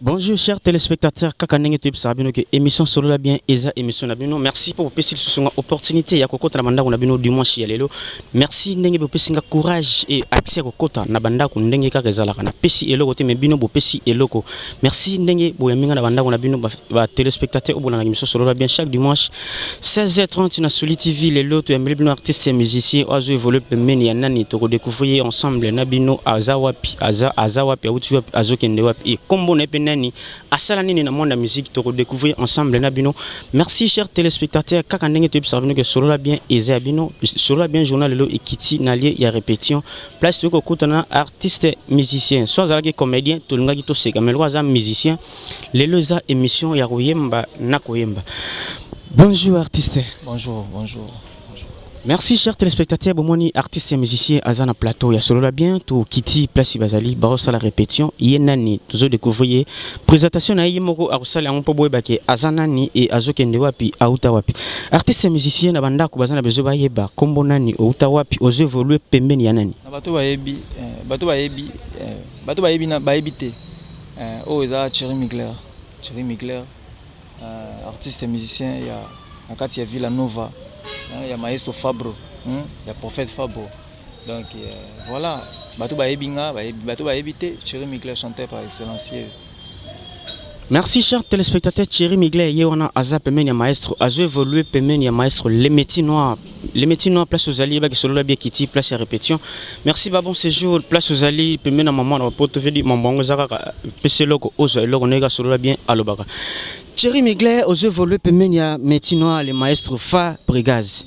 Bonjour chers téléspectateurs, Kakandenge Tube Sabino que émission solo la bien Eza émission Nabino. Merci pour votre opportunité ya kokota na banda ko Nabino dimanche ya lelo. Merci ndenge bo pesinga courage et accès kokota na banda ko ndenge ka rezala kana pesi eloko te mebino bo pesi eloko. Merci ndenge bo yaminga na banda ko Nabino ba téléspectateurs au bona émission solo la bien chaque dimanche 16h30 na Soli TV lelo to yameli bino artistes et musiciens ozo évoluer pemeni ya nani to découvrir ensemble Nabino azawapi azawapi autuwapi azokende wapi et kombo na nani asala nini na monde la musique to redécouvrir ensemble Nabino. Merci chers téléspectateurs kaka ndenge to sabino que solo la bien eza bino solo la bien journal lelo ekiti na lié ya répétition place to ko kutana artiste musicien soit zalaki comédien to lingaki to seka mais loza musicien lelo za émission ya koyemba na koyemba. Bonjour artiste. Bonjour. Merci chers téléspectateurs, bomoni artistes et musiciens azana plateau ya solo la bien to kiti place bazali barosa la répétition yenani tozo découvrir présentation na yimoko arosala ngompo boyeba ke azana ni et azokende wapi auta wapi artistes et musiciens na banda ko bazana bezo bayeba kombo nani auta wapi ozo évoluer pembeni ya nani na bato bayebi na bayebite o eza Thierry Migler artiste et musicien ya nakati ya Villa Nova. Il y a Maestro Fabro, il y a Prophète Fabro. Donc voilà, Batou Baebinga, Batou Baebite, Thierry Migler chantait par excellence. Merci chers téléspectateurs, Thierry Migler, Yewana Aza Pemenia Maestro, Azo évolué Pemenia Maestro, les métiers noirs place aux alliés, qui sont là bien qui place à répétition. Merci Babon séjour, place aux alliés, Pemena Maman, on peut te dire Maman Zara, PC Logo, Ozo, Logo Nega, sur là bien à l'Obaga. Thierry Migler, Azo évolué Pemenia, métiers noirs, les maestros Fa Brigaz.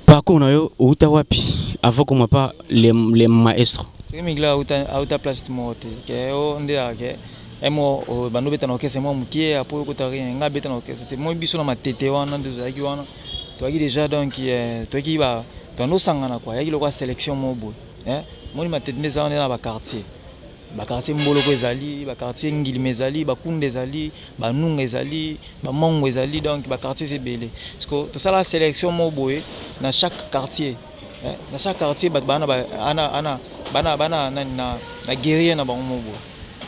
Par contre, on a Outawapi, avant qu'on m'a pas les maestros. Thierry Migler a Outa place de morte, qui est on dit emo bando beta na okese mo mukie apo ko tari nga beta na okese te mo biso na matete wana ndezaki wana to aki déjà donc to aki ba to no sangana kwa yaki lokwa sélection mo bo mo ni matete ndeza na ba quartier mbolo ko ezali ba quartier ngili mezali ba kunde ezali ba nunga ezali ba mongo ezali donc ba quartier c'est belé parce que to ça la sélection mo bo na chaque quartier ba bana na guerrier na ba mo bo.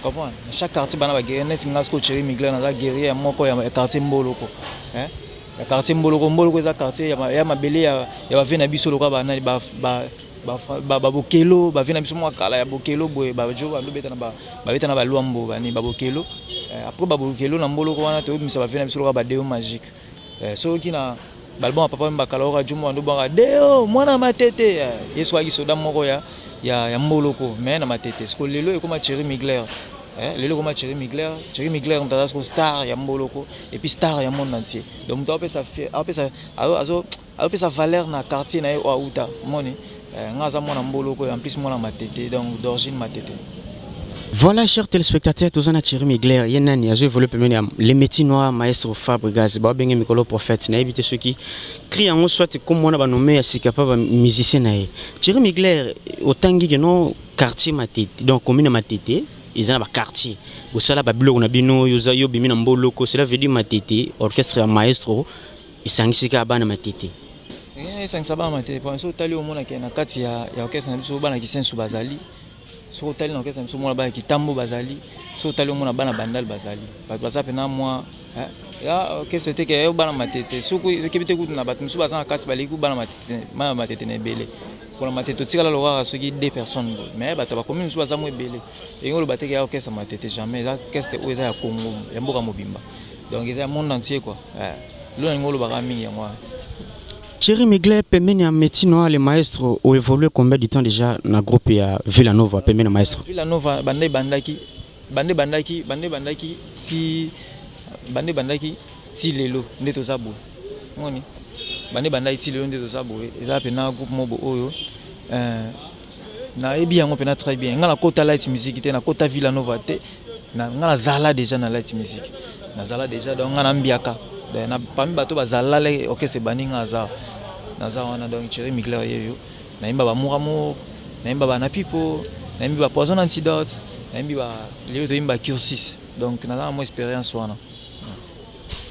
Comprends? Chaque quartier bana ba guerrier net ngasko Thierry Migler na guerrier moko ya quartier Mboloko. Ya quartier Mboloko za quartier ya mabele ya ba vena biso lokwa ba nani ba bokelo ba vena biso mo kala ya bokelo boye ba jo ba lobeta na ba luambo bani ba bokelo. Après ba bokelo na Mboloko wana to misa ba vena biso lokwa ba deo magique. So kina balbon papa mbakala ora jumo ndo banga deo mwana matete yeso aki soda moko ya Mboloko mais na matete parce que lelo e comme Thierry Migler lelo comme Thierry Migler on t'a dit star ya Mboloko et puis star ya monde entier donc tu as sa valeur na quartier na Outa moni ngaza mona Mboloko et en plus mona matete donc d'origine matete. Voilà, chers téléspectateurs, tous en a Thierry Migler, Yenani, Azo évolué les métiers noirs, maestro Fabregas, Babengé Mikolo prophète, n'a évité ceux qui crient en soit comme on a nommé à si capable musicien. Thierry Migler, autant que non quartier matete, donc commune matete, ils ont un quartier. Au sala babilo on a bino, yozayo bimina mboloko, cela veut dire matete, orchestre maestro, et sangsika bana matete. Sangsaba matete, pour un saut tali au monde qui est na kati ya orchestre na biso bana qui sen sous bazali. So tali na okesa msomo na ba kitambo bazali so tali mona bana bandal bazali baza pena moi ya okesa te ke bana matete so ko kebite ku na batu msuba za kati bali ku bana matete na ebele pour matete tikala lokara soki deux personnes mais bato ba commune msuba za mo ebele engolo bateke ya okesa matete jamais la orchestre oza ya Congo ya mboka mobimba donc eza monde entier quoi lo ngolo ba mingi ya moi. Thierry Migler, Pemenia Metino, les maestros ont évolué combien de temps déjà dans le groupe Villanova, Pemenia Maestro? Villanova, bandaki, ti lelo, ndeto sabo. Ngoni. Bandaki ti lelo ndeto sabo. Eza pena groupe mobo oyo. Na ebi yango pena très bien. Ngala kota light music te na kota Villanova te. Na ngala zala déjà na light music. Na zala déjà donc ngana mbiaka. Na parmi bato bazala le okese baninga za naza wana donc Thierry Migler yeyo na imba ba muramo na imba ba na pipo na imba poison antidote na imba leo to imba cursus donc naza mo expérience wana.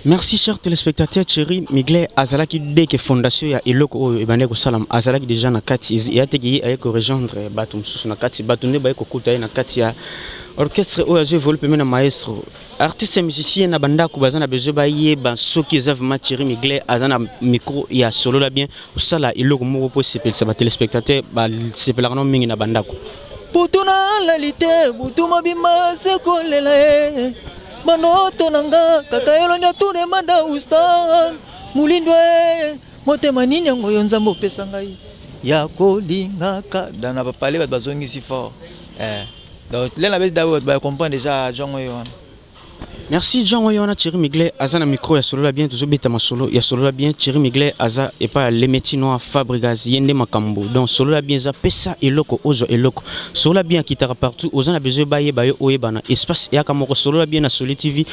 Merci chers téléspectateurs, Thierry Migler azalaki dès que fondation ya eloko ebande ko salam azalaki déjà na kati ya teki ay ko rejoindre bato msusu na kati bato ne ba ko kuta na kati ya orchestre oyo azoévolue pembe na maestro artiste musicien na bandako baza na besoin bayeba soki eza vraiment Thierry Mugler aza na micro ya solola bien osala eloko moko mpo sepelisa batelespectateur basepelaka no mingi na bandako butu nalali te butu mobima sekolela ye manoto nanga kaka elongia tunemanda ustan mulindwa ye motema nini yango yo nzambe opesa ngai ya kolingaka dana bapale bato bazongisi fort donc là la bête d'avoir bah comprendre déjà Jean Oyon. Merci Jean Oyon Thierry Mugler aza na micro ya solo la bien toujours beta ma solo ya solo la bien Thierry Mugler aza et pas les métinois Fabregas yende makambo donc solo la bien za pesa eloko ozo eloko solo la bien kitara partout aux a besoin baye bayo oyebana espace ya kamoko solo la bien na Soli TV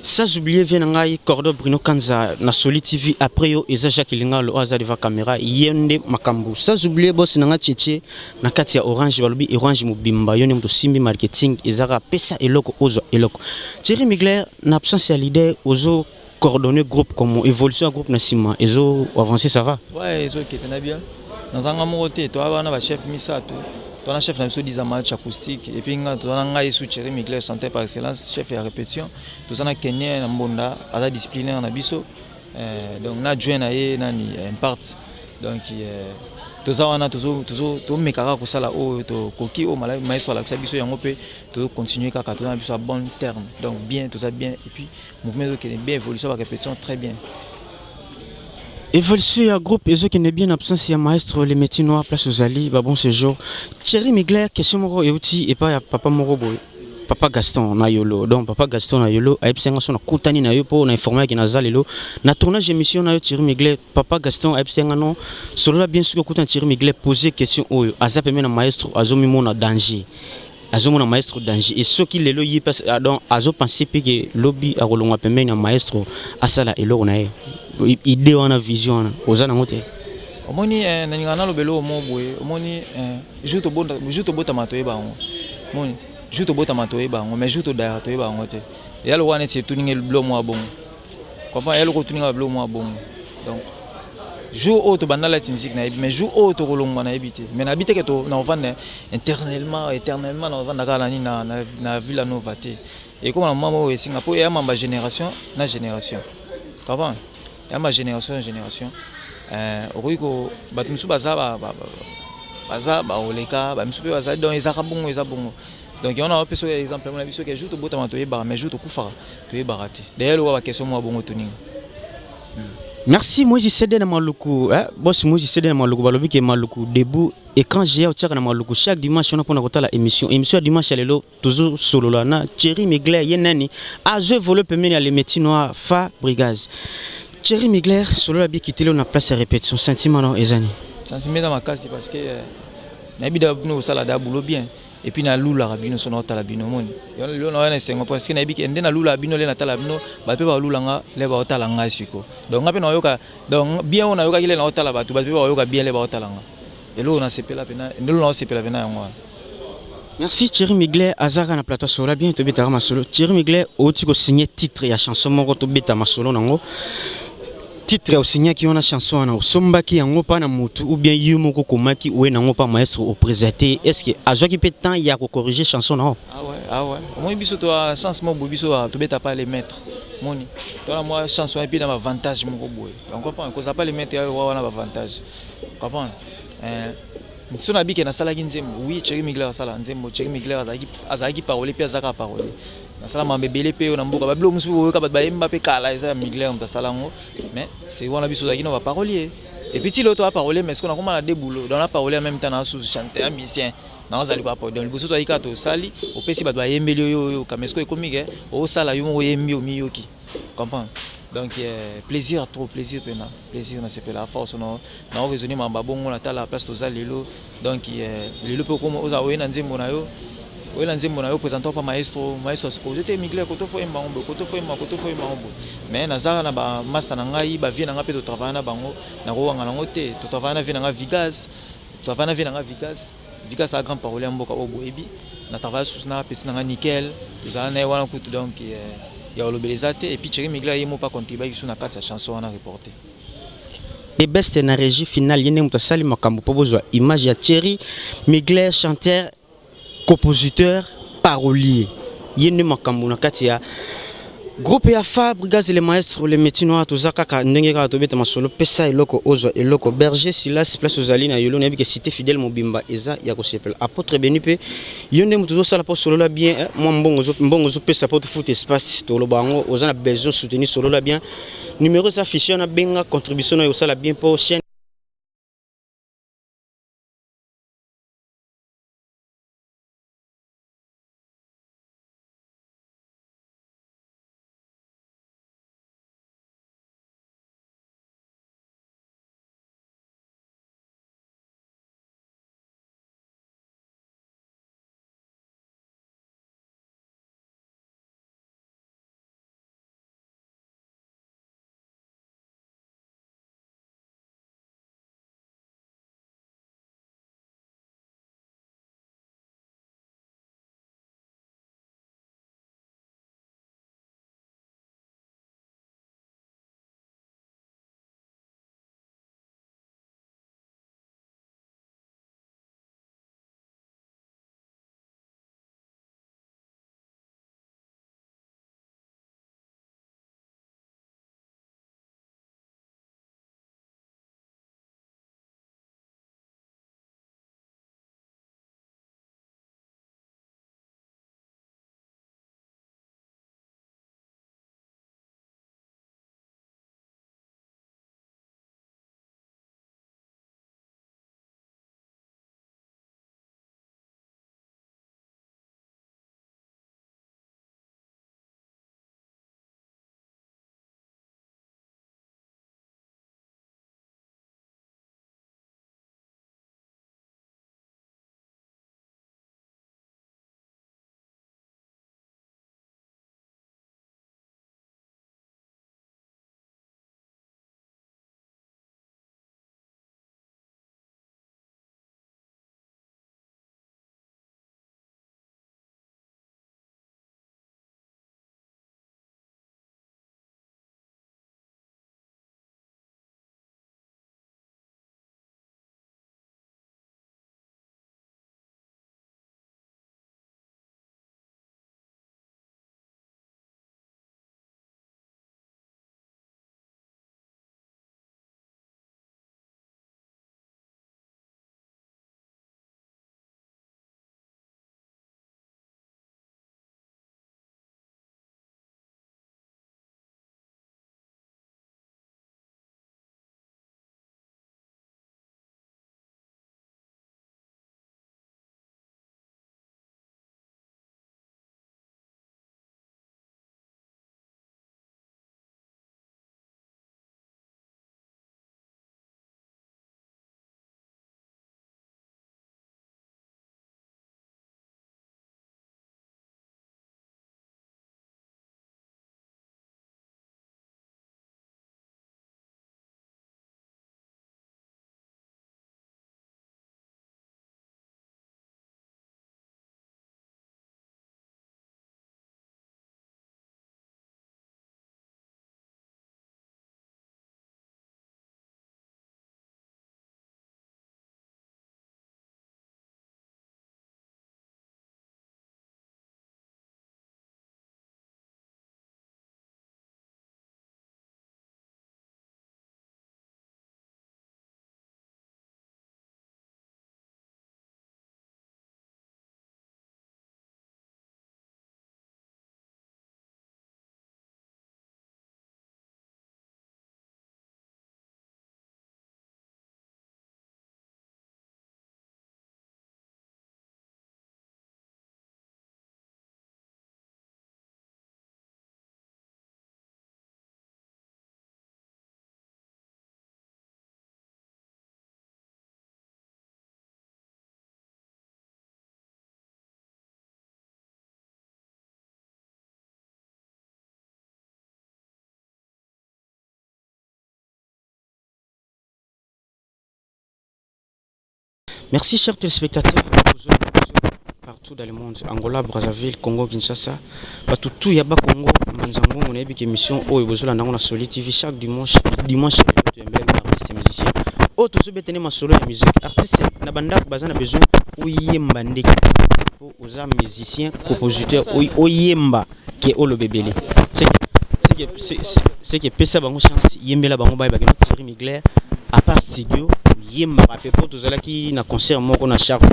sans oublier vient ngai Cordo Bruno Kanza na Soli TV après yo eza Jacques Lingalo aza devant caméra yende makambo sans oublier boss nanga Tchétché na kati ya Orange balobi Orange mobimba yone mto simbi marketing ezara pesa eloko ozo eloko Thierry Mugler en absence de leader, ozo coordonner groupe comme évolution groupe nassima, ezo avancer ça va. Ouais, ezo qui est bien. Dans un moment côté, toi on a chef Misato, toi on chef na biso disa match acoustique et puis nga toi on a sous Thierry Mugler chanteur par excellence, chef et répétition. Tout on a Kenya na Mbonda, ala disciplinaire na biso. Donc na joint na ye nani impart. Donc tout ça on a toujours mekaka ko sala o to koki o malai maestro la biso yango pe to continuer kaka to na biso à bon terme donc bien tout ça bien et puis mouvement qui est bien évolution la répétition très bien évolution ya groupe ezo qui est bien absence ya maestro les métinois place aux ali ba bon séjour Thierry Mugler question moko euti et pas ya papa moko boy Papa Gaston na yolo donc Papa Gaston na yolo aipsenga sona kutani na yo po na informer ki na zalelo na tournage émission na yo Thierry Mugler Papa Gaston aipsenga non solo la bien sûr kutani Thierry Mugler poser question oyo azape mena maestro azomi mona danger azomona maestro danger et ce qui lelo yi passe donc azo penser que lobby a rolonga pembe na maestro asala eloko na ye idée wana vision na ozana ngote omoni na ngana lobelo mo boye omoni juto bota matoye ba omoni juto bota matoye bango mais juto da toye bango te yalo wana c'est tuninga blo mo abongo comprend yalo ko tuninga blo mo abongo donc jour auto bandala musique na mais jour auto kolonga na ebité mais na habité que to na vendre éternellement na vendre kala ni na Villa Nova te et comme maman au Singapour ya mamba génération na génération comprend ya ma génération okoiko batumsu baza ba oleka ba msupe baza donc ezaka bongo donc on a un peu sur exemple on a vu que joue au bout de bar mais joue au kufara tu es baraté d'ailleurs le wa question moi bon tuning merci moi j'ai cédé dans maluku boss moi j'ai cédé dans maluku balobi ke maluku debout et quand j'ai au tchaka na maluku chaque dimanche on a pour la émission dimanche lelo toujours solo là na Thierry Mugler yenani a je volé pemeni les métinois Fabregas Thierry Mugler solo la bien quitté on a place à répétition sentiment non ezani sentiment dans ma case parce que nabida no sala da boulot bien et puis na lula rabino sono tala bino moni yo na wana sengo parce que na biki ende na lula bino le na tala bino ba pe ba lula nga le ba tala nga siko donc ngape na yoka donc bien on a yoka ile na tala batu ba pe ba yoka bien le ba tala nga et lo na sepela pena ndelo na sepela pena yango merci Thierry Mugler azaka na plateau solo bien to beta ma solo Thierry Mugler oti ko signer titre ya chanson moko to beta ma solo nango titre au signer qui on a chanson na sombaki yango pa na mutu ou bien yumoko komaki ou nango pa maestro au présenté est-ce que azoki peut temps ya ko corriger chanson na ah ouais moi biso to chance mo biso to beta pas les mettre moni to la moi chanson et puis na avantage moko boy on comprend ko ça pas les mettre wana avantage comprendre si on a dit que na sala nzembo oui Thierry Mugler sala nzembo Thierry Mugler azaki parole puis azaka parole na sala mambebele pe na mboka bablo musu bo ka ba Mbappé kala eza Mugler on sala ngo mais c'est on a biso zaki na ba parolier et puis l'autre a parolé mais ce qu'on a comment la déboulot dans la parole en même temps na sous chanteur musicien na ozali ko parole donc le boso to ayika to sali o pesi ba yembeli yo kamesko ekomike o sala yo mo yembi o miyoki comprendre donc plaisir trop plaisir pena plaisir na c'est la force non na raisonner mamba bongo na tala place to zalelo donc lelo pe comme oza oena nzembo na yo oena nzembo na yo présentant pas maestro sko j'étais Mugler koto fo embango koto fo embango mais na zara na ba master na ngai ba vie na nga pe to travailler na bango na ko wanga na ngote to travailler na vie na nga Vigas to travailler na vie na nga Vigas a grand parole mboka obo ebi na travailler sous na petit na nga nickel to zala na wana kutu donc il y a l'obélisate et puis Thierry Mugler il m'a pas contribué sur la carte sa chanson on a reporté et best na régie finale yene muta sali makambo po bozwa image ya Thierry Mugler chanteur compositeur parolier yende makambo na kati ya groupe ya Fabrigas les maestros les métinois tozaka ka ndenge ka tobeta masolo pesa eloko ozo eloko berger Silas place ozali na yolo na bike cité fidèle mobimba eza ya ko sepela apôtre Benipe yonde mutuzo sala po solo la bien moi mbongo zo pesa po foot espace to lo bango ozana besoin soutenir solo la bien numéro s'affiché na benga contribution na yo sala bien pour chaîne. Merci chers téléspectateurs partout dans le monde, Angola, Brazzaville, Congo, Kinshasa, tout Yaba Congo, Manzango, on a une émission où vous allez dans Soli TV chaque dimanche, artiste et musicien. Autre chose, c'est ma solo la musique. Artiste, na banda bazana besoin où yembandeki. aux musiciens, compositeurs, oyemba qui est au bébélé. C'est que pesa bango chance yembela bango ba bakino Thierry Mugler à part studio yemba rapé pour tous qui na concert moko na Charles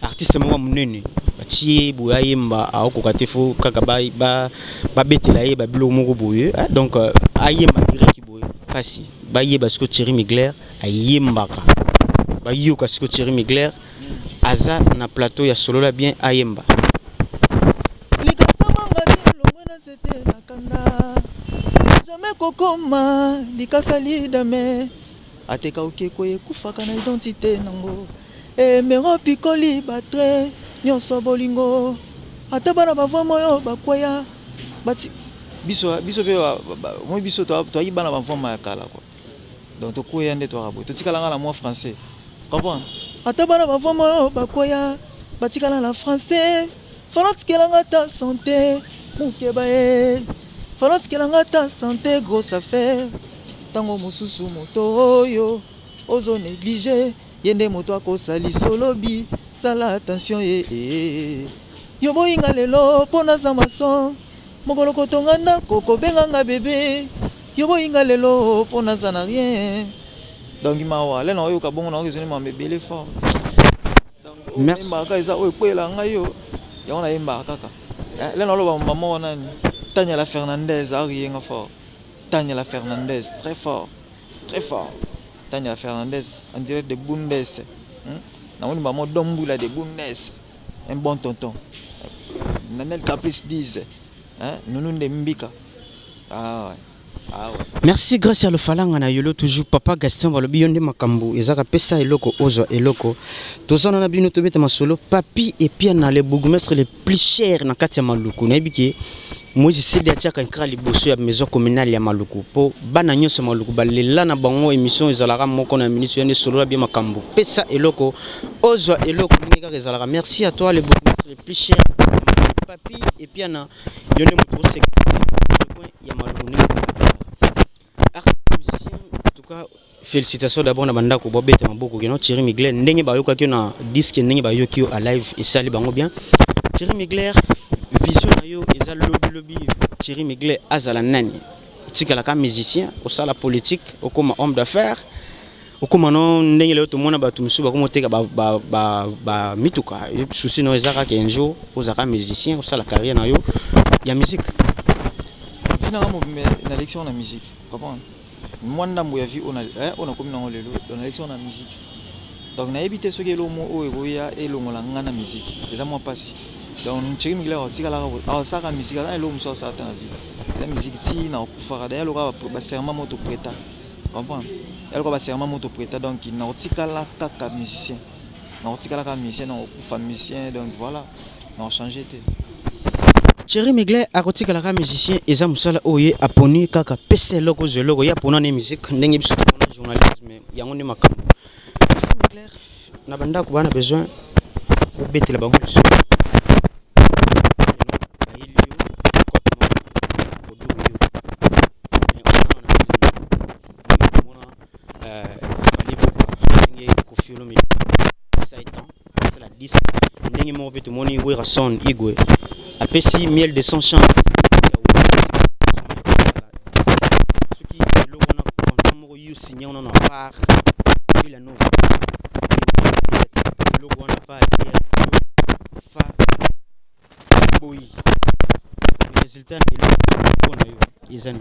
artiste moko munene batie boya yemba a okokate fo kaka ba betela ye ba bilo moko boye donc ayemba direct boye kasi ba yeba ce que Thierry Mugler ayemba ka ba yoka ce que Thierry Mugler aza na plateau ya solo la bien ayemba jamais kokoma likasa lidame ateka okeko ekufaka na identité nango mero pikoli batre nyonso bolingo ata bana bavwa moyo bakwaya bati biso pe moi biso toyi bana bavwa ma kala quoi donc tokwaya nde toraboy totikalanga na moi français comprendre ata bana bavwa moyo bakwaya batikala na français fanotikelanga ta santé mukeba fanotikelanga ta santé grosse affaire tango mosusu moto oyo ozo négligé yende moto akosali solobi sala attention yo boyinga lelo pona za mason mokolo kotonga ndako kobenganga bébé yo boyinga lelo pona za na rien donc mawa lelo oyo kabongo na okizoni mambebele fort donc merci mbaka eza oyo kwela ngayo yango na yemba kaka lelo loba maman nani Daniela Fernandez a rien fort. Daniela Fernandez, très fort. Très fort. Daniela Fernandez, en direct de Bundes. On a maman Domboula de Bundes. Un bon tonton. Nanel Caprice 10. Nous de Mbika. Ah ouais. Ah ouais. Merci grâce à le falanga na yolo toujours papa Gaston balobi yonde makambo ezaka pesa eloko ozo eloko tozana na bino tobeta masolo papi et puis na les bourgmestres les plus chers na kati ya Maluku na biki Moïse Sidi atiaka nkra liboso ya maison communale ya Maluku po bana nyonso Maluku balela na bango émission ezalaka moko na ministre yonde solo la bien makambo pesa eloko ozo eloko ninga ezalaka merci à toi les bourgmestres les plus chers papi et puis na yonde moto c'est ya Maluku en tout cas félicitations d'abord na banda ko bobeta maboko keno Thierry Mugler ndenge bayoka ki na disque ndenge bayoki yo à live et sali bango bien Thierry Mugler vision na yo eza lobby Thierry Mugler azala nani tikala ka musicien au sala politique au comme homme d'affaires au comme non ndenge le to mona batu musu ba ko moteka ba mituka souci no ezaka ke un jour ozaka musicien au sala carrière na yo ya musique finalement na élection na musique comprendre moi ndambo ya vie on a comme dans lelo dans l'élection na musique donc na éviter ce que le mot o egoya et le ngola ngana musique les moi passé donc Thierry Mugler otikala ça ka musique là le muso ça na vie la musique ti na okufara d'ailleurs le ba serment moto preta comprendre elle ko ba serment moto preta donc na otikala kaka musicien na otikala ka musicien na okufa musicien donc voilà na changer té Thierry Mugler akotika la musicien eza musala oye aponi kaka pese loko zeloko ya pona ne musique ndenge biso na journalisme yango ne makambo Thierry Mugler na banda ko bana besoin de betela bango le ndenge mo beto moni we rason igwe apesi miel de son chant ce qui est le on a comme you signé on en a part et la nouvelle le on a pas fa boy le résultat est là on a eu les années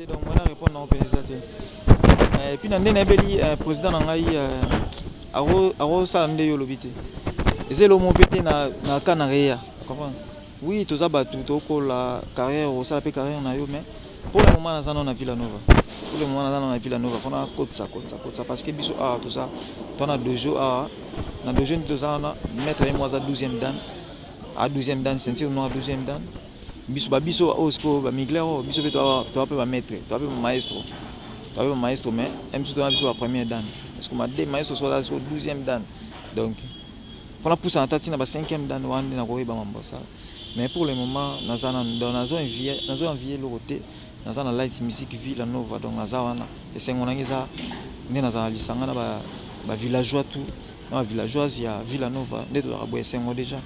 donc on a répondre en organisateur et puis dans des beli président ngai aro ça ndé yo lobité et c'est le mot pété na Canaria comprendre oui tout ça batu to ko la carrière au ça peut carrière na yo mais pour le moment na na Villanova pour le moment na Villanova on a côte ça parce que biso tout ça on a 2 jours na 2 jours tout ça na mettre moi à 12e dan à 12e dan sentir non à 12e dan biso osko ba Mugler biso pe to pe ba maître to pe maestro mais même si on a biso la première dan parce que ma deux maestro soit au 12e dan donc faut la pousser en tête na ba 5e dan wan na ko ba mambo ça mais pour le moment nazo envier le côté nazo na light music Villanova donc nazo wana et c'est ngona ngeza ndi nazo lisanga na ba villageois tout na villageoise ya Villanova nde to raboye sengo déjà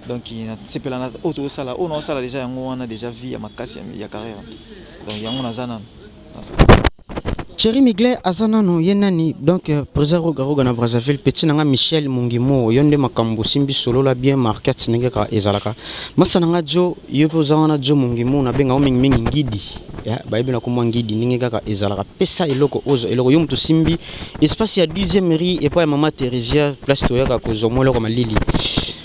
donc c'est la auto sala on sala déjà yango wana déjà vie ya makasi ya carrière donc yango nazana Thierry Migler azanano yenani donc président Garoga na Brazzaville petit nanga Michel Mungimo yonde makambo simbi solo la bien market sinenge ka ezalaka masananga jo yopo zana jo Mungimo na benga mingi ngidi ya baibe na komwa ngidi ninge kaka ezalaka pesa eloko ozo eloko yo muto simbi espace ya 10e rue et pas mama Theresia place to yaka ko zomo eloko malili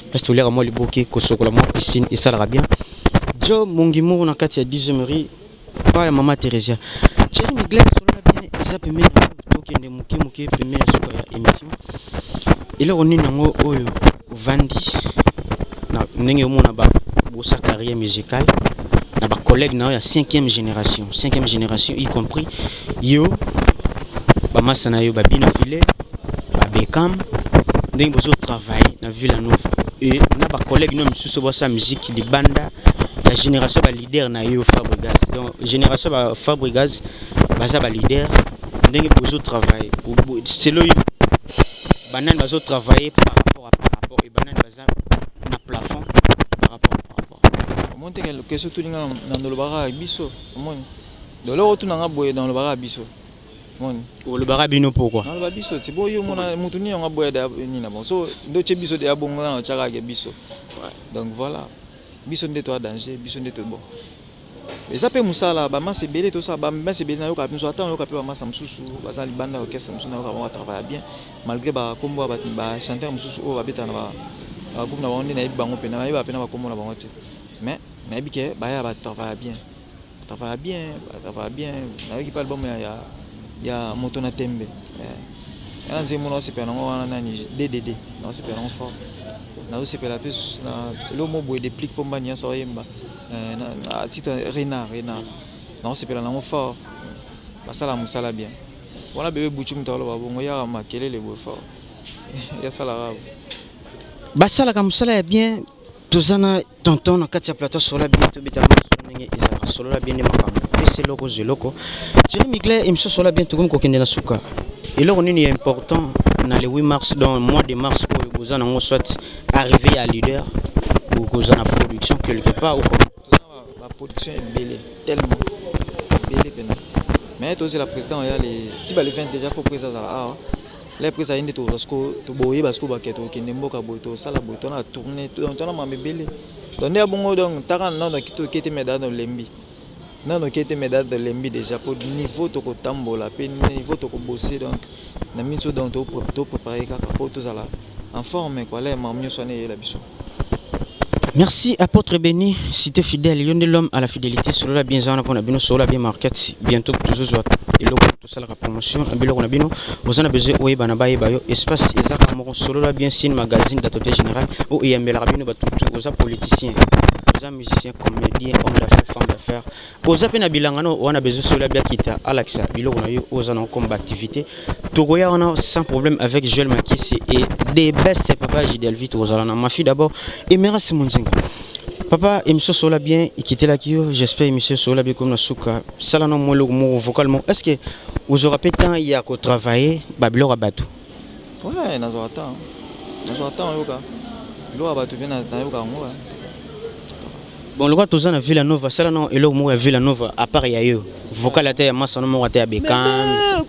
place to lera mo liboki ko sokola mo piscine esalaka bien jo Mungimo na kati ya 10e rue pas mama Theresia Thierry Migler ça permet de muke permet la suka ya émission et là on est nango oyo vandi na ndenge omona ba sa carrière musicale na ba collègue na ya 5e génération y compris yo ba masana yo ba bina filé ba Beckham ndenge bozo travailler na Villanova et na ba collègue no misusu bo sa musique li banda la génération ba leader na yo Fabregas donc génération ba Fabregas baza ba leader ndenge bozo travailler c'est là banane bazo travailler par rapport et banane baza na plafond par rapport monte que question tout linga dans le bara biso mon de l'eau tout nanga boye dans le bara biso mon le bara bino pourquoi dans le biso c'est boyo mona mutuni nga boye da ni na bon so ndo che biso de abongo na chaka ke biso donc voilà biso ndeto a danger biso ndeto bon mais ça peut musala ba massa belé tout ça ba massa belé na yo ka pinso attend yo ka pe ba massa msusu baza libanda orchestre msusu na yo ka ba travailler bien malgré ba kombo ba chanteur msusu o ba beta na ba groupe na bango na yebi bango pe na yebi ba pe na ba kombo na bango te mais na yebi ke ba ya ba travailler bien na yebi pa album ya moto na tembe na nzemo na sepela ngo wana nani DDD na sepela ngo fort na sepela pe na lo mo boye déplique pomba nya sa yemba na titre renard na sepela ngo fort basala musala bien wana bébé buchu mutalo ba bongo ya makelele bo fort ya sala rabo basala ka musala ya bien tozana tonton na kati ya plateau sur la bien to bitama ndenge ezala solo la bien de makambo pese loko zeloko Thierry Migler émission sur la bien to ko kende na suka et là on est important dans le 8 mars dans le mois de mars où vous en soit arrivé à leader ou vous en production quelque part ou la production est belle tellement belle mais aussi la président il y a les si ba le 20 déjà faut président là les présidents de tout to boye parce que ba keto kende mboka boto sala boto na tourner to na mambele donc ya bongo donc taran non kito kete médaille dans lembi non kete médaille de lembi déjà pour niveau to ko tambola pe niveau to ko bosser donc na minso donc to préparer kaka pour tout ça là en forme quoi les mamio soné la biso. Merci apôtre béni, cité fidèle, l'un de l'homme à la fidélité, sur la bien zana qu'on a bien sur la bien market, bientôt toujours et le tout ça la promotion, un bilan qu'on a bien, vous en avez besoin, oui, banabaye bayo, espace exactement sur la bien signe magazine d'atelier général, où il y a un bel rabino, aux politiciens, aux musiciens, comédiens, hommes d'affaires, femmes d'affaires, aux appels bilangano, on a besoin sur la bien quitta, Alexa, bilan qu'on a eu aux en combat activité, Togoya on a sans problème avec Joël Makissi et des best papa Gidelvit aux alana, ma fille d'abord, et merci mon zinga. Papa, émission Sola bien, quitter la Kyo, j'espère émission Sola bien comme la souka. Salano moi le mot vocalement. Est-ce que vous aurez pas temps il y a qu'au travailler, Babylon Abatou? Ouais, nous avons temps. Nous avons temps yoga. Lo Abatou bien na yoga moi. Bon, le roi tous en Villanova, Salano et le mot à Villanova, à part yayo. Vocal à terre, masse non à terre Beckham.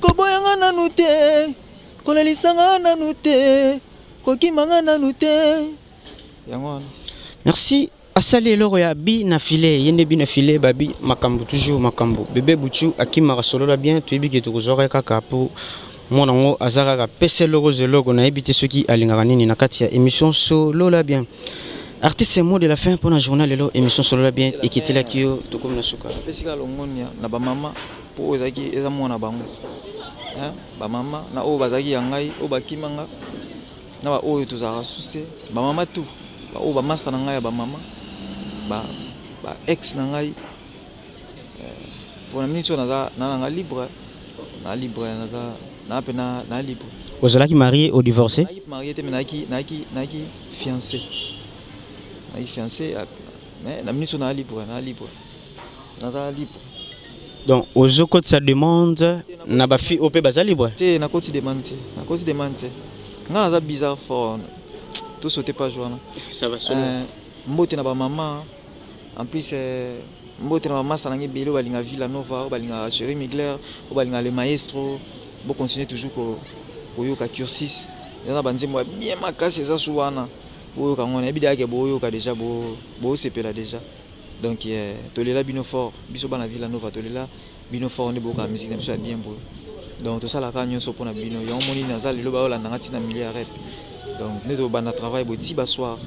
Koboyanga na nute, kolelisanga na nute, kokimanga na nute. Yango. Merci. Asali loro ya bi na filet yende bi na filet babi makambo toujours makambo bébé buchu akima solo la bien tu ebi ke to kozora kaka po mona ngo azara ka pese logo ze logo na ebité ceux qui alingaka nini na kati ya émission Solo la bien artiste mot de la fin pour la journal lelo émission Solo la bien ekité la kio to comme na suka pesika longonia na ba mama po ozaki eza mona bango ba mama na o bazaki yangai o bakimanga na ba o tozara suste ba mama tout ba o ba master na ngai ba mama ba ex na ngai pour la minute na libre na libre vous allez marié ou divorcé marié te naki fiancé mais la minute na libre donc aux autres ça demande na ba fille au pe baza libre te na koti demande nga naza bizarre fort tout sauter pas joie ça va solo mbote na ba maman en plus mbote na maman ça nangi belo balinga Villanova balinga Thierry Mugler balinga le maestro bo continuer toujours ko yoka cursus yana banzemo bien makasi ça souvent boyo kango na bidaki boyo ka déjà bo sepela déjà donc tolela bino fort biso bana Villanova tolela bino fort ne boka musique na biso bien boyo donc tout ça la kanyo so pona bino yo moni na za lelo ba ola na ngati na milliard rep donc ne do bana travail bo ti ba soir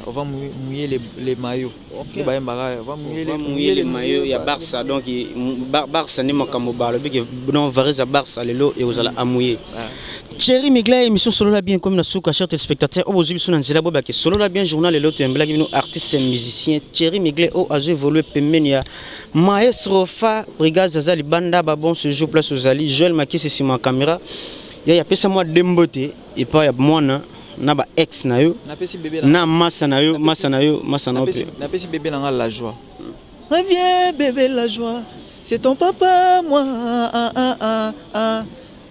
on va mouiller les maillots. Okay. On va mouiller les maillots. Il y a Barça, donc Barça n'est pas comme Barça. Non, Varese à Barça, les lots et vous allez à mouiller. Thierry Mugler, émission solo la bien comme la souka, chers téléspectateurs. Au bout du jour, solo la bien journal, les lots et un blague, nous artistes et musiciens. Thierry Mugler, a évolué Pemenia. Maestro Fa, Brigade Zazali Banda, Babon, se joue place aux Ali. Joël Maki, c'est sur ma caméra. Il y a plus moi d'emboté et pas il y a moi na ba ex na yo na masa na yo na pesi bébé na la joie. Reviens bébé la joie, c'est ton papa moi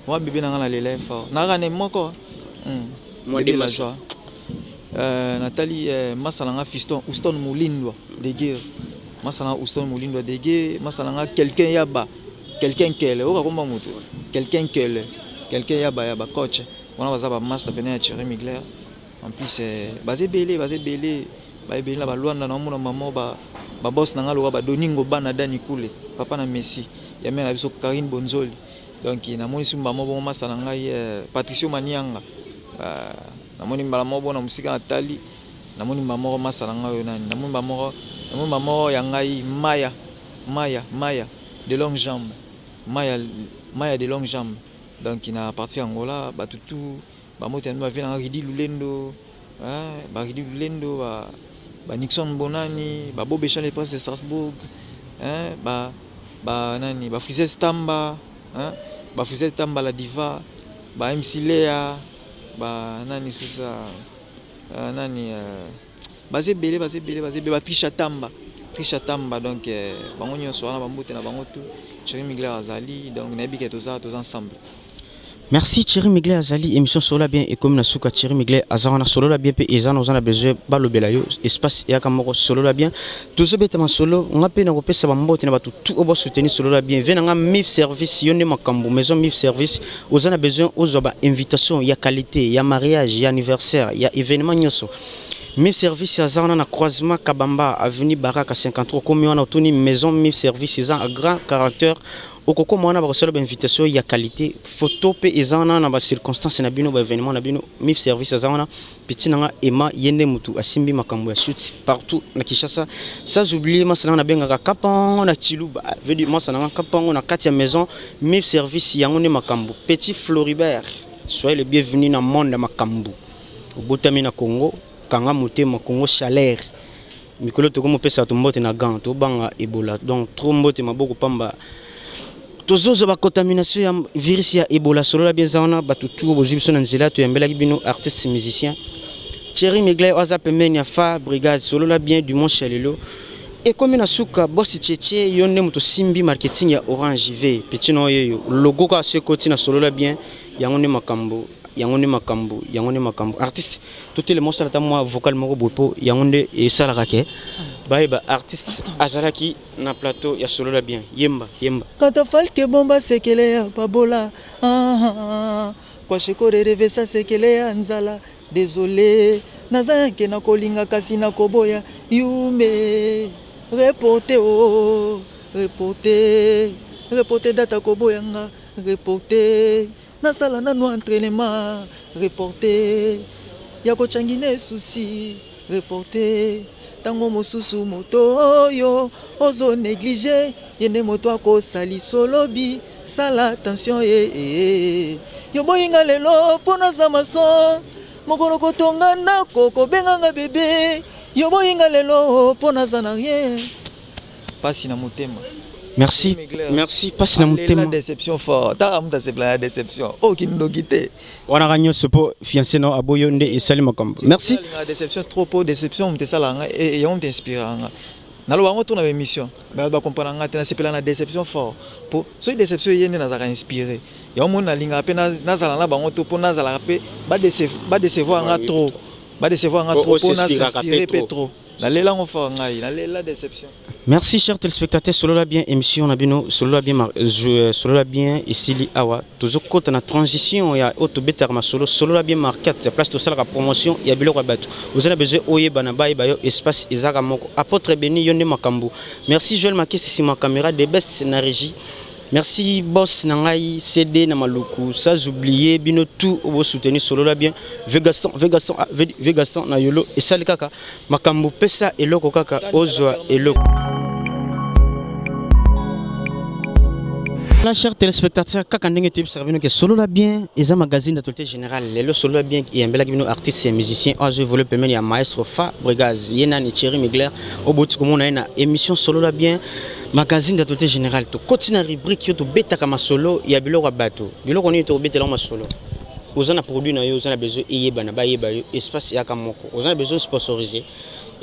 moi bébé na l'élève fort na rane moko moi de la joie. Nathalie masalanga fiston Houston Moulindo de guerre masalanga Houston Moulindo de guerre masalanga quelqu'un yaba quelqu'un kele o ka moto quelqu'un yaba coach. On a un master de Thierry Mugler. En plus, basé belé, la Luanda, na mona maman ba boss na ngalo ba Doningo bana Dani Koule, papa na Messi. Ya mena biso Karine Bonzoli. Donc na moni sumba mo bon masa na ngai Patricio Manianga. Na moni mbala mo bona musika Nathalie. Na moni maman masa na ngai nani. Na moni maman ya ngai Maya de longues jambes. Maya de longues jambes. Donc il a parti Angola, bah tout, bah moi t'as vu un Ridi Lulendo, bah Ridi Lulendo, bah Nixon Bonani, bah Bob Béchan les Princes de Strasbourg, bah nani, bah Frisès Tamba, bah Frisès Tamba la diva, bah MC Léa, bah nani c'est ça, nani, bah c'est belé, bah Trisha Tamba, donc bah on y a soir na bamboute na bangotu, Thierry Mugler Azali, donc nabi que tous ensemble. Merci Thierry Mugler Azali, émission solo la bien et comme na souka Thierry Mugler Azana solo la bien pe ezana on a besoin balo belayo espace ya kamoko solo la bien tous betama solo on a pe na kopesa bambote na batu tout obo soutenir solo la bien venanga MIF service yone makambo maison MIF service on a besoin aux ba invitation ya qualité ya mariage ya anniversaire ya événement nyoso MIF service azana na croisement Kabamba avenue Baraka 53 comme on a toni maison MIF service ezan grand caractère okoko mwana ba reçoit invitation ya qualité photo pe ezana na ba circonstances na bino ba événement na bino MIF service azana petit nanga ema yende mutu asimbi makambo ya shoot partout na Kinshasa sans oublier masana na benga kapango na Chiluba veut dire masana na kapango na kati ya maison MIF service yango ne makambo petit Floribert soyez le bienvenu na monde makambo obotami na Congo kanga motema Congo chaleur mikolo to komo pesa to mbote na gant to banga Ebola donc trop mbote maboko pamba tozozo ba contamination ya virus ya Ebola solo la bienzana batu tout bozibiso na nzela to yambela bino artiste musicien Thierry Mugler oza pembeni ya Fa Brigade solo la bien du Mont Chalelo et comme na suka boss tchétché yonne moto simbi marketing ya Orange V petit no yeyo logo ka ce côté na solo la bien yango ne makambo artiste tout le monde ça moi vocal moko bopo yango et salaka ke ba artiste azalaki na plateau ya solo la bien yemba quand falke bomba sekele ya babola kwa shekore reve sa sekele ya nzala désolé nazake na kolinga kasi na koboya yume reporter data koboyanga reporter nasala nanu entraînement reporter ya kochangine souci reporter tango mosusu moto oyo ozo négliger yene moto akosali solobi sala attention yo boyinga lelo pona za mason mokolo kotonga ndako kobenganga bebe yo boyinga lelo pona za na rien pasi na motema. Merci, passe na motema. La déception fort. Ta muta c'est la déception. Oh qui nous quitter. Wana ganyo sopo fiancé no aboyo nde esali makambo. Merci. La déception trop déception muta sala nga et on t'inspiranga. nalo bango to na émission ba comprendre ngate na sepela na déception fort pour so déception yene na zaka inspiré ya mo na linga pe na zala na bango to pour na zala pe ba décevoir nga trop pour na s'inspirer pe trop na lela ngo fort ngai na lela déception. Merci chers téléspectateurs, solo la bien émission nabino, solo la bien ici awa toujours côté na transition ya auto better ma solo la bien market place de salle la promotion ya biloko bato. Vous avez besoin oye bana bayo espace ezaka moko apôtre béni yonde makambu. Merci Joël Makesi si ma caméra de best na régie. Merci boss nangai CD na maluku sans oublier bino tout au soutenir solo la bien Vegaston na yolo et sali kaka makambu pesa eloko kaka ozwa eloko. La chers téléspectateurs, kaka ndenge tu observe que solo la bien et un magazine d'actualité générale le solo la bien et un bel agino artiste et musicien ozo voler permettre ya maestro Fabregas yena ni Thierry Migler au bout comme on a une émission solo la bien magazine d'actualité générale to continue rubrique to beta kama solo ya biloko bato biloko ni to beta la solo ozana produit na yo ozana besoin yeba na ba yeba yo espace ya kamoko ozana besoin sponsoriser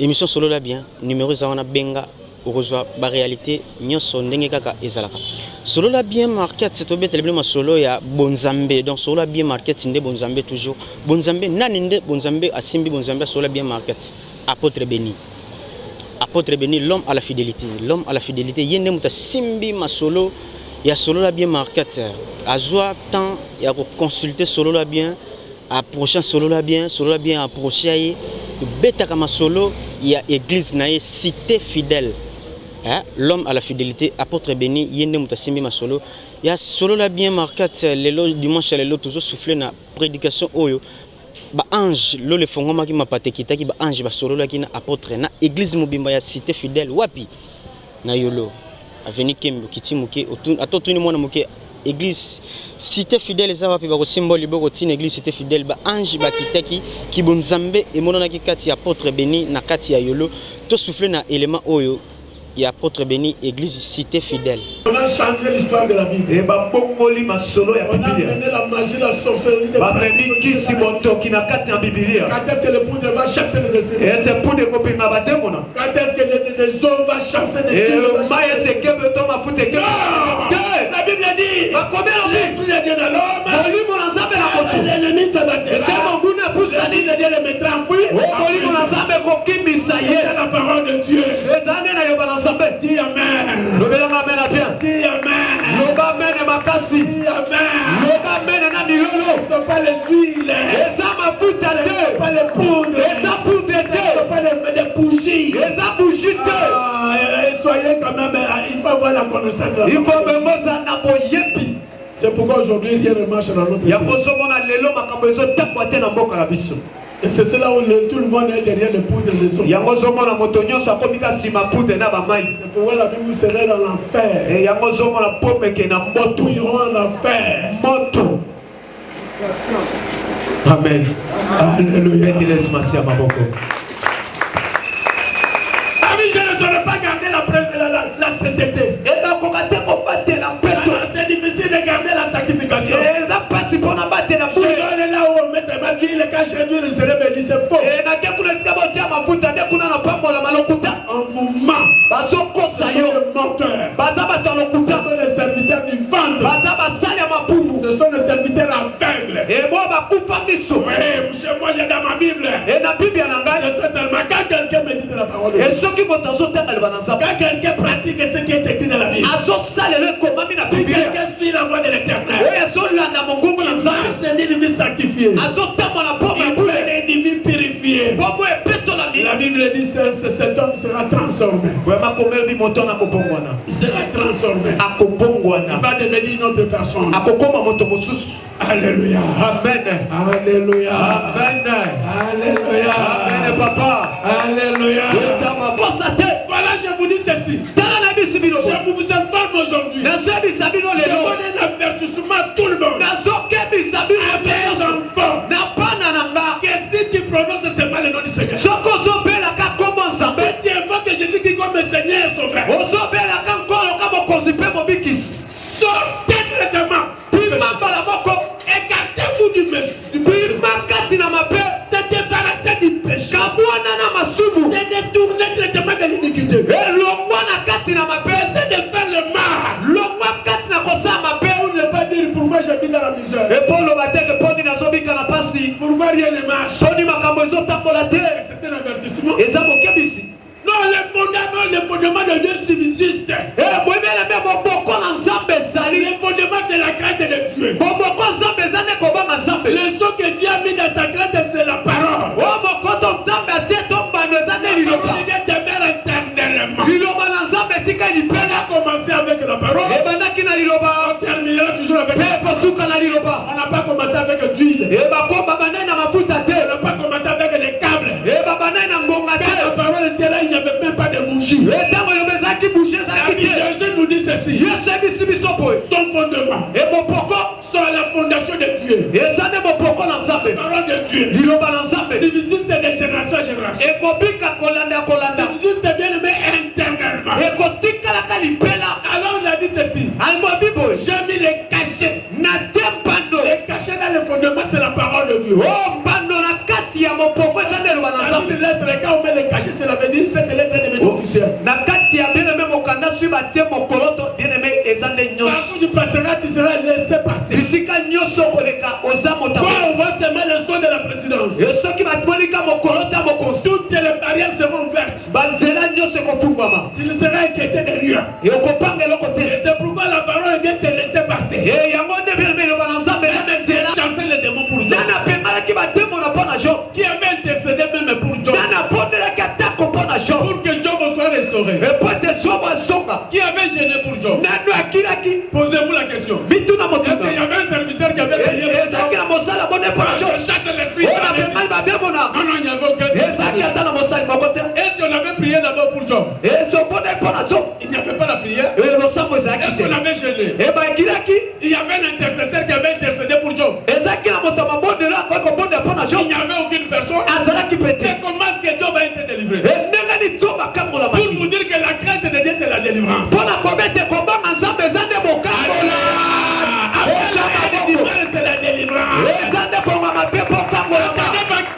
émission solo la bien numéro za wana benga reçoit ba réalité nyonso ndenge kaka ezalaka solo la bien market c'est obé telebele solo ya bonzambe donc solo la bien market ndé bonzambe toujours bonzambe nani ndé bonzambe asimbi bonzambe solo la bien market apôtre béni l'homme à la fidélité yende muta simbi masolo ya solo la bien market azwa temps ya ko consulter solo la bien approcher solo la bien approcher de beta kama solo ya église nae cité fidèle. L'homme à la fidélité apôtre béni yende mutasimbi masolo ya solo la bien marquette lelo dimanche lelo toujours souffler na prédication oyo ba ange lo le fongoma ki mapate kitaki ba ange ba solo la ki na apôtre na église mobimba ya cité fidèle wapi na yolo aveni kembo kitimuke atotuni mona muke église cité fidèle za wapi ba ko symbole boko tin église cité fidèle ba ange ba kitaki ki bonzambe e monona ki kati apôtre béni na kati ya yolo to souffler na élément oyo et apôtre béni église cité fidèle. On a changé l'histoire de la Bible. Et bah bongoli ma solo ya on a mené la magie, la sorcellerie. Bah memi qui si monto qui na quatre en Bible. Quand est-ce que le poudre va chasser les esprits? Et c'est pour des copines ma démon. Quand est-ce que les hommes va chasser les esprits? Et le maïs c'est que beton ma foute que. La Bible dit. Bah combien l'esprit de Dieu dans l'homme. Boli mon ensemble la moto. L'ennemi ça va se. Et c'est mon goût na pousse ça dit de Dieu le mettra en fuite. Boli mon ensemble ko kimi ça y est. C'est la parole de Dieu. Les années na yo balance. Dis amen. Lobela amen à bien. Dis amen. Loba amen makasi. Dis amen. Loba amen na milolo. Ce sont pas les huiles. Et ça ma foute à deux. Ce sont pas les poudres. Et ça poudre de deux. Ce sont pas des bougies. Et ça bougie deux. Soyez quand même, il faut avoir la connaissance de la il faut même ça na boyepi. C'est pourquoi aujourd'hui rien ne marche dans notre pays. Ya bozo mona lelo makambo ezo tapote na mboka la biso. Et c'est cela où tout le monde est derrière les poudres des autres. Ya bozo mona moto nyonso akomika sima poudre na ba mai. C'est pourquoi la Bible serait dans l'enfer. Et ya bozo mona pomme ke na moto. Ils iront en enfer. Moto. Amen. Alléluia. Laisse massia maboko. Ami, je ne saurais pas garder la sainteté. Et donc on va te combattre la paix. C'est difficile de garder la sanctification. Et ça passe pour na battre la paix. Je vais là où mais c'est ma vie le cas chez Dieu le serait béni c'est faux. Et na ke kuna sikabo tia mafuta de kuna na pambo la malokuta. On vous ment. Bazo kosa yo menteur. Baza batalokuta. Ce sont les serviteurs du ventre. Baza basali ya mapumu. Ce sont les serviteurs aveugles. Et moi bakufa miso. Oui, monsieur, moi j'ai dans ma Bible. Et na Bible na ngai. Je sais seulement quand quelqu'un me dit de la parole. Et ceux qui vont dans tanga le bananza. Quand quelqu'un pratique ce qui est écrit dans la Bible. Azo sale le komami na Si Bible. quelqu'un suit la voie de l'Éternel. Oui, azo landa mongongo na nzambe. C'est une vie sanctifiée. Azo tamo na pomme il peut être une vie purifiée. Pomme epeto la mi. La Bible dit que cet homme sera transformé. Vraiment comme elle dit monton akopongwana. Il sera transformé. Akopongwana. Il va devenir une autre personne. Akokoma moto mosusu. Alléluia. Amen. Alléluia. Amen. Alléluia. Amen papa. Alléluia. Voilà, je vous dis ceci. Je vous informe aujourd'hui. Je donne un avertissement à tout le monde. À mes enfants. Que si tu prononces seulement le nom du Seigneur. Si tu invoques Jésus-Christ comme le Seigneur et Sauveur. Sortez directement. Écartez-vous du péché. Se débarrasser du péché. Se détourner directement de l'iniquité. les fondements de Dieu subsistent. Eh, moi, mais la même boko na nzambe sali. Les fondements, c'est la crainte de Dieu. Boko nzambe zane koba nzambe. Le son que Dieu a mis dans sa crainte, c'est la parole. Oh, boko nzambe atie tomba no zane liloba. La parole demeure éternellement. Liloba na nzambe tika On lipela. a commencé avec la parole. Eh, bandaki na liloba. On terminera toujours avec la Pe parole. kosuka na liloba. On n'a pas commencé avec d'huile. Eh, bakomba bane na mafuta te. On n'a pas commencé avec des câbles. Eh, babane na ngonga Quand la te. parole était là, il n'y avait même pas de bougie. Eh, tango yobezaki boucher zaki te. Jésus nous dit ceci. Yesu ebisi biso boye. Son fondement Eh, mopoko. sur la fondation de Dieu. Ezane mopoko na nzambe. La parole de Dieu. Liloba na nzambe. Subsiste de génération en génération. Ekobika kolanda kolanda. Subsiste bien aimé éternellement. Ekotikalaka lipela. Alors il a dit ceci. Almobi boye. J'ai mis les cachets. Na tempando. Les cachets dans le fondement, c'est la parole de Dieu. Oh, mbando na kati ya mopoko ezane liloba na Dans nzambe. une lettre, quand on met les cachets, cela veut dire cette lettre est devenue officielle. Na kati ya bien-aimé mokanda sui batie mokoloto bien-aimé ezande nyonso. Partout du passeras, tu seras laissé passer. Bisika nyonso koleka oza Toi, motambo. on voit seulement le son de la présidence. Et soki batimonika mokoloto ya mokonzi. Toutes les barrières seront ouvertes. Banzela nyonso ekofungwama. Tu ne seras inquiété de rien. Ekopanga eloko te. Et c'est pourquoi la parole de Dieu s'est laissée passer. Eh, yango nde bien-aimé liloba na nzambe ezande nzela. Chasser les démons pour Dieu. Nana apengalaki bademo na mpo na Job. Qui avait intercédé même pour Job. Nana apondelaki atako mpo na Job. Pour que Job soit restauré. epo ete Job azonga. Qui avait gêné pour Job. Nano akilaki. Posez-vous la question. Mituna Est-ce qu'il y motuna. avait un serviteur qui avait payé pour ezalaki Job? na mosala bone mpo na Job. Je chasse l'esprit. oyo apengali bademo na. Non, non, il n'y avait aucun ezalaki serviteur. ata na mosali moko te. Est-ce qu'on avait prié d'abord pour Job? ezobone mpo na Job. Il n'y avait pas la prière. losambo ezalaki Est-ce te. qu'on avait gêné? ebakilaki. Il y avait un intercesseur qui avait intercédé pour Job. ezalaki na moto mabondelo akoki kobonda mpo na Il Job. n'y avait aucune personne. azalaki pete. Et comment est-ce que Job a été délivré? ndenge nini Job akambola Pour maki. vous dire que la crainte de Dieu, c'est la délivrance. mpo na kobete kobanga nzambe eza nde mokambola. Après la délivrance, c'est la délivrance. eza nde kongama mpe mpo kambolama.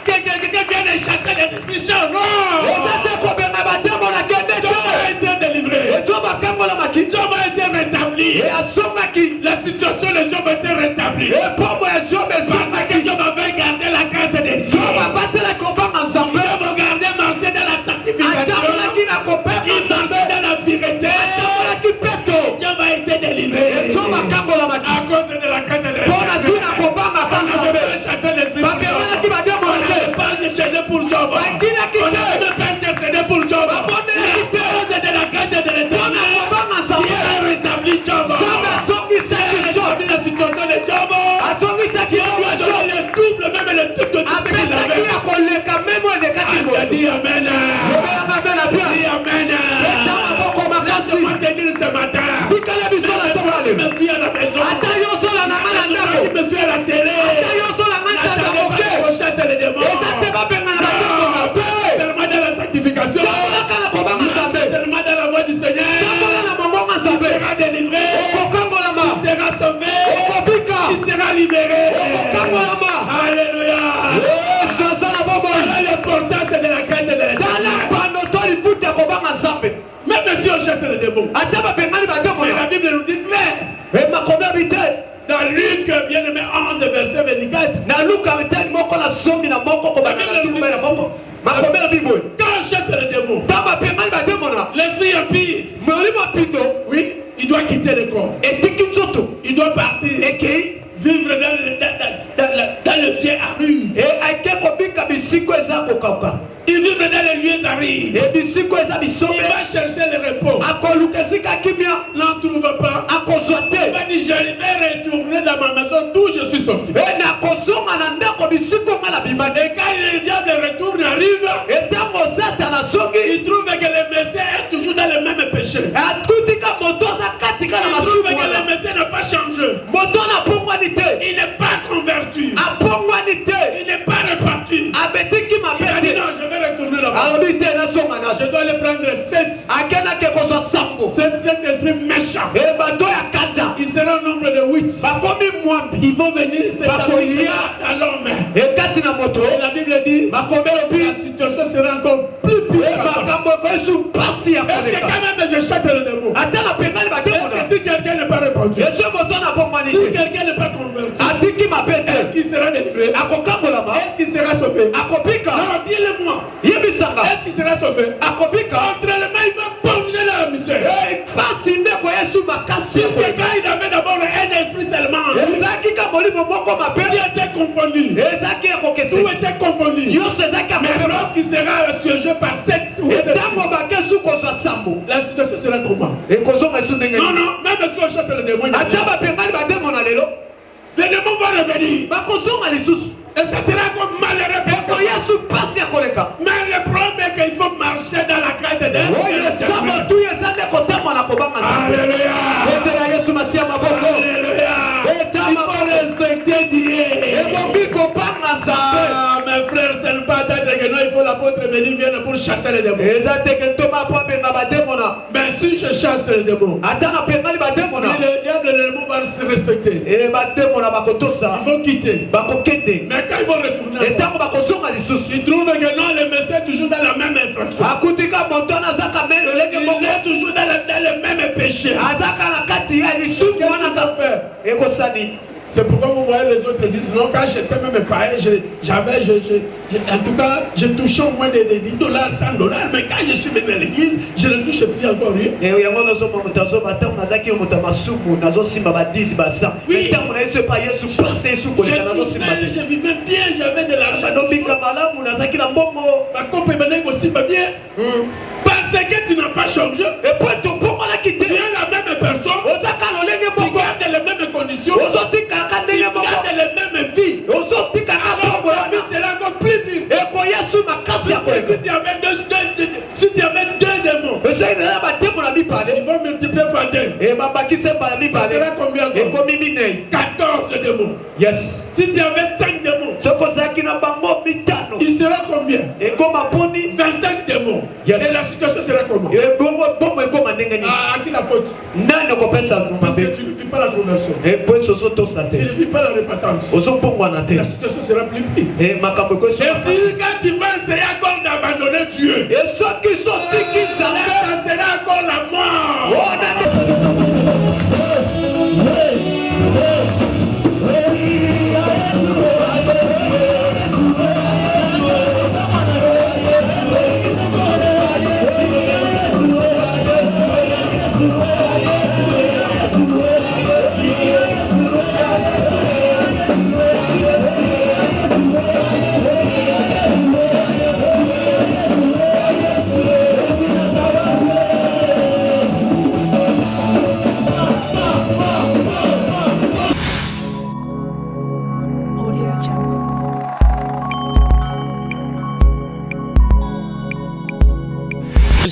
Quelqu'un vient de chasser les esprits chauds. eza Non! nde kobenga bademo na kende Job te. a été délivré. Job akambolamaki. Job a été rétabli. asomaki. La situation de Job a été rétablie. pombo ya Job Parce que ezongaki. Job avait gardé la crainte de Dieu. Job abatela kobanga nzambe. Job a gardé marcher dans la sanctification. atambolaki na kopema Il marchait nzambe. dans la vérité. atambolaki peto. Job a été délivré. Job akambolamaki. À cause de la crainte de mpo na Dieu. ntina kobangaka On nzambe. avait chassé l'esprit pour bapemelaki Job. bademo On na te. n'avait pas gêné pour Job. Bakinaki On te. n'avait même pas intercédé pour Job. Babondelaki te. À cause de la crainte de l'éternel. kobanga Dieu nzambe. a rétabli Job. nzambe asongisaki Dieu a Job. rétabli la situation de Job. asongisaki Dieu lui a Job. donné le double, même le double de tout ce qu'il apesaki avait. ya koleka meme elekaki Ah, liboso. dis Amen. lobelanga mpe na bia. Dis Amen. eta maboko makasi. Laisse-moi te dire ce matin. tikala biso na ntongo Je lelo. me suis à la maison. ata yo osola na nga na ndako. Je me suis à la télé. ata yo osola nga ntata N'attendez moke. pas qu'on chasse les démons. eza te babenga na bademo na Non, pe. seulement dans la sanctification. tambolaka na kobanga Marchez nzambe. seulement dans la voie du Seigneur. tambola na mambonga Tu nzambe. seras délivré. okokambolama. Tu seras sauvé. okobika. Tu seras libéré. okokambolama. Alléluia. sasa na bomoi. Voilà l'importance de la crainte de tala l'éternel. mpando to lifuta ya kobanga nzambe. Même si on chasse les démons. ata bapengani bademo Mais la na. Bible nous dit clair. makomi abi te. Dans Luc, bien aimé 11, verset 24. na luka bitani moko na somi na moko kobanda na tuku na moko. makomi abi boye. Quand on chasse les démons, ta bapengani bademo na. l'esprit impie, molimo pindo. oui, il doit quitter le corps. etiki nzoto. Il doit partir. ekei. Vivre dans le ciel aride. ake kobika bisiko eza kokauka. Il vivre dans les lieux arides. bisiko eza Il bisombe. va chercher le repos. akoluka esika kimia. N'en trouve pas. akozwa Il te. va dire, je vais retourner dans ma maison d'où je suis sorti. nakozonga na ndako bisiko nga na bimani. Et quand le diable retourne, arrive, etango satana azongi. il trouve que le Messie est toujours dans le même péché. atutika moto aza katika na Il trouve masumu que le wana. Messie n'a pas changé. moto anapongwani te. Il n'est pas converti. apongwani te. Il n'est pas reparti. abetiki Il a mabe dit te. non, je vais retourner là-bas. alobi te nazonga Je nazo. dois aller prendre 7. akendaki kozwa sambo. Cet esprit méchant. bato ya kata. Il sera au nombre de 8. bakomi mwambi. Ils vont venir s'établir dans l'homme. ekati na moto. Et la Bible dit, bakomi la elobi. situation sera encore plus pire. makambo ekoyesu pasi ya Est-ce que koleka. quand même je chasse le démon? ata napengani bademo Est-ce na. que si quelqu'un n'est pas répandu? yesu moto anapongwani Si te. quelqu'un n'est pas converti? atiki mabe Est-ce te. qu'il sera délivré? akokambolama. Est-ce qu'il sera sauvé? akobika. Non, dis-le-moi. yebisanga. Est-ce qu'il sera sauvé? akobika. Contrairement, il va Puisque quand il avait d'abord un esprit seulement, il était confondu. Tout était confondu. Mais lorsqu'il sera siégé par sexe, la situation sera comment? Non, non, même si on chasse le démon, le démon va revenir. Et ça sera comme malheureux. Mais le problème est qu'il faut marcher dans la crainte de Dieu. Alléluia. Il faut respecter Dieu. Mes frères, ce n'est pas attendre que non, il faut l'apôtre Béni vienne pour chasser les démons. Mais si je chasse les démons, le diable et le démon vont se respecter. Ils vont quitter. Mais quand ils vont retourner, ils trouvent que non, le monsieur est toujours dans la même infraction. Il est toujours dans le même péché. Qu'est-ce qu'il va faire? C'est pourquoi vous voyez les autres disent non, quand j'étais même pareil, en tout cas, je touchais au moins des $10, $100, mais quand je suis venu à l'église, je ne touche plus encore rien. Oui. Je vivais bien, j'avais de l'argent. Ma compagnie aussi va bien. Parce que tu n'as pas changé. Tu es la même personne. Tu gardes les mêmes conditions. Tu gardes les mêmes vies. Alors la vie sera encore plus dure. Si tu avais deux démons, ils vont multiplier par deux. Ça sera combien? 14 démons. Yes. Si tu avais 5 démons, il sera combien? 25 démons. Yes. Et la situation sera comment? À qui la faute? Parce que tu ne vis pas la conversion. Tu ne vis pas la repentance. La situation sera plus pire. Et si quand tu vas essayer encore d'abandonner Dieu, ça sera encore la mort.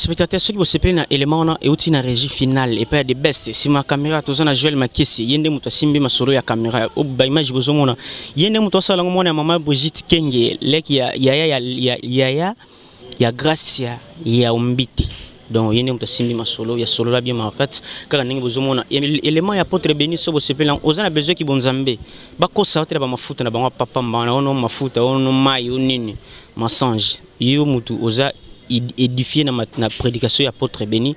spectateurs ceux qui vont se plaindre élément et outil na régie finale et pas des best si ma caméra tous na Joel Makisi yende muto simbi masolo ya caméra au ba image bozomona yende muto sala ngomona mama Brigitte Kenge leki ya Gracia ya Umbiti donc yende muto simbi masolo ya solo la bien marquate kaka ningi bozomona élément ya Apôtre Béni sobo se plaindre ozana besoin ki bonzambe bako sautela ba mafuta na bango papa mbana ono mafuta ono mai onini masange yo mutu oza édifié na prédication ya Apôtre Béni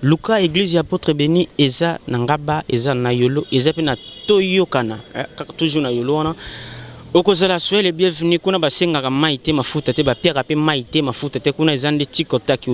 Luka église ya Apôtre Béni eza nangaba eza na yolo eza pe na toyokana toujours na yolo wana okozala soyez les bienvenus kuna basenga ka maite mafuta te ba pierre pe maite mafuta te kuna eza nde tikotaki